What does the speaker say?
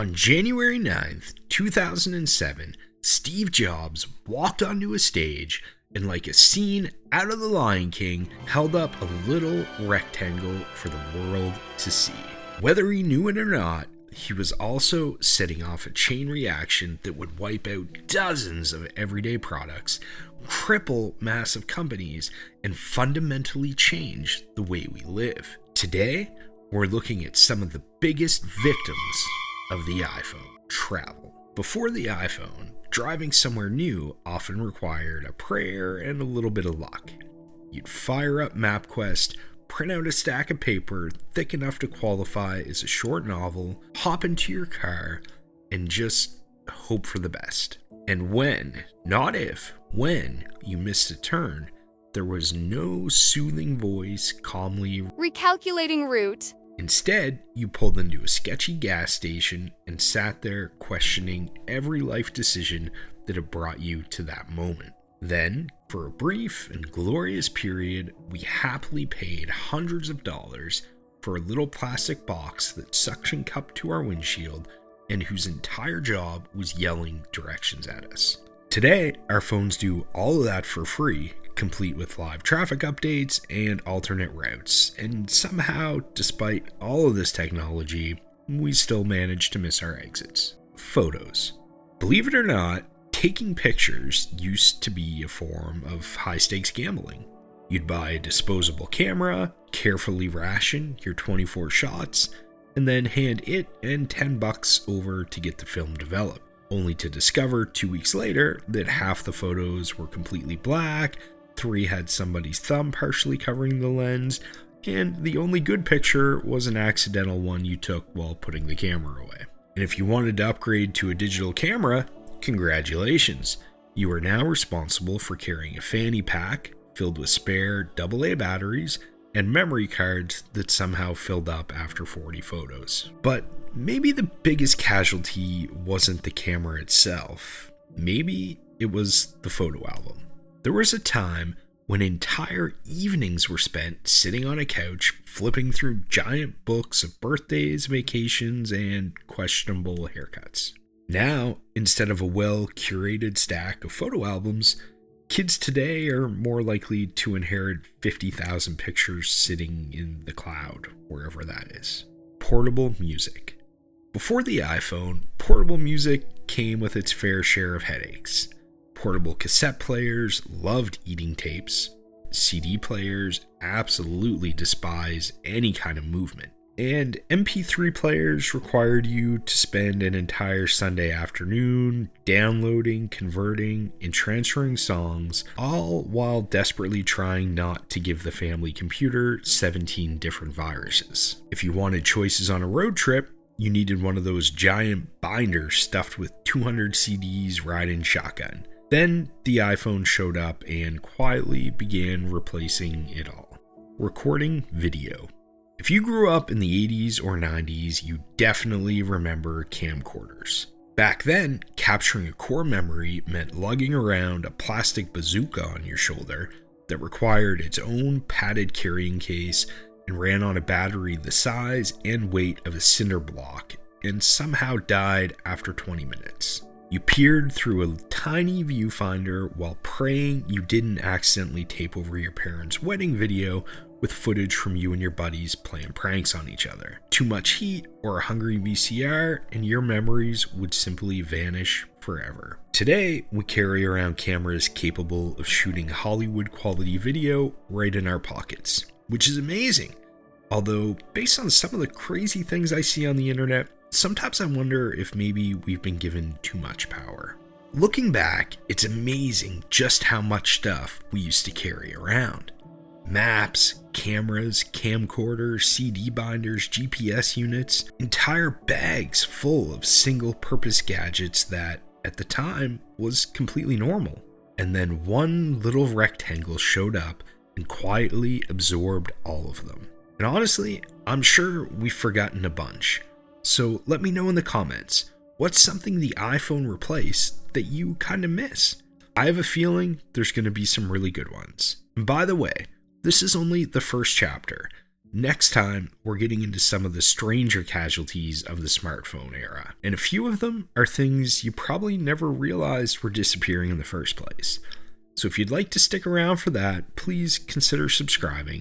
On January 9th, 2007, Steve Jobs walked onto a stage and, like a scene out of The Lion King, held up a little rectangle for the world to see. Whether he knew it or not, he was also setting off a chain reaction that would wipe out dozens of everyday products, cripple massive companies, and fundamentally change the way we live. Today, we're looking at some of the biggest victims of the iPhone: travel. Before the iPhone, driving somewhere new often required a prayer and a little bit of luck. You'd fire up MapQuest, print out a stack of paper thick enough to qualify as a short novel, hop into your car, and just hope for the best. And when, not if, when you missed a turn, there was no soothing voice calmly recalculating route. Instead, you pulled into a sketchy gas station and sat there questioning every life decision that had brought you to that moment. Then, for a brief and glorious period, we happily paid hundreds of dollars for a little plastic box that suction cupped to our windshield and whose entire job was yelling directions at us. Today, our phones do all of that for free, complete with live traffic updates and alternate routes. And somehow, despite all of this technology, we still manage to miss our exits. Photos. Believe it or not, taking pictures used to be a form of high-stakes gambling. You'd buy a disposable camera, carefully ration your 24 shots, and then hand it and $10 over to get the film developed, only to discover 2 weeks later that half the photos were completely black, 3 had somebody's thumb partially covering the lens, and the only good picture was an accidental one you took while putting the camera away. And if you wanted to upgrade to a digital camera, congratulations! You are now responsible for carrying a fanny pack filled with spare AA batteries and memory cards that somehow filled up after 40 photos. But maybe the biggest casualty wasn't the camera itself. Maybe it was the photo album. There was a time when entire evenings were spent sitting on a couch, flipping through giant books of birthdays, vacations, and questionable haircuts. Now, instead of a well-curated stack of photo albums, kids today are more likely to inherit 50,000 pictures sitting in the cloud, wherever that is. Portable music. Before the iPhone, portable music came with its fair share of headaches. Portable cassette players loved eating tapes. CD players absolutely despise any kind of movement. And MP3 players required you to spend an entire Sunday afternoon downloading, converting, and transferring songs, all while desperately trying not to give the family computer 17 different viruses. If you wanted choices on a road trip, you needed one of those giant binders stuffed with 200 CDs riding shotgun. Then the iPhone showed up and quietly began replacing it all. Recording video. If you grew up in the 80s or 90s, you definitely remember camcorders. Back then, capturing a core memory meant lugging around a plastic bazooka on your shoulder that required its own padded carrying case and ran on a battery the size and weight of a cinder block and somehow died after 20 minutes. You peered through a tiny viewfinder while praying you didn't accidentally tape over your parents' wedding video with footage from you and your buddies playing pranks on each other. Too much heat or a hungry VCR and your memories would simply vanish forever. Today, we carry around cameras capable of shooting Hollywood quality video right in our pockets, which is amazing. Although, based on some of the crazy things I see on the internet, sometimes I wonder if maybe we've been given too much power. Looking back, it's amazing just how much stuff we used to carry around. Maps, cameras, camcorders, CD binders, GPS units, entire bags full of single-purpose gadgets that, at the time, was completely normal. And then one little rectangle showed up and quietly absorbed all of them. And honestly, I'm sure we've forgotten a bunch. So let me know in the comments, what's something the iPhone replaced that you kind of miss? I have a feeling there's going to be some really good ones. And by the way, this is only the first chapter. Next time, we're getting into some of the stranger casualties of the smartphone era, and a few of them are things you probably never realized were disappearing in the first place. So if you'd like to stick around for that, please consider subscribing.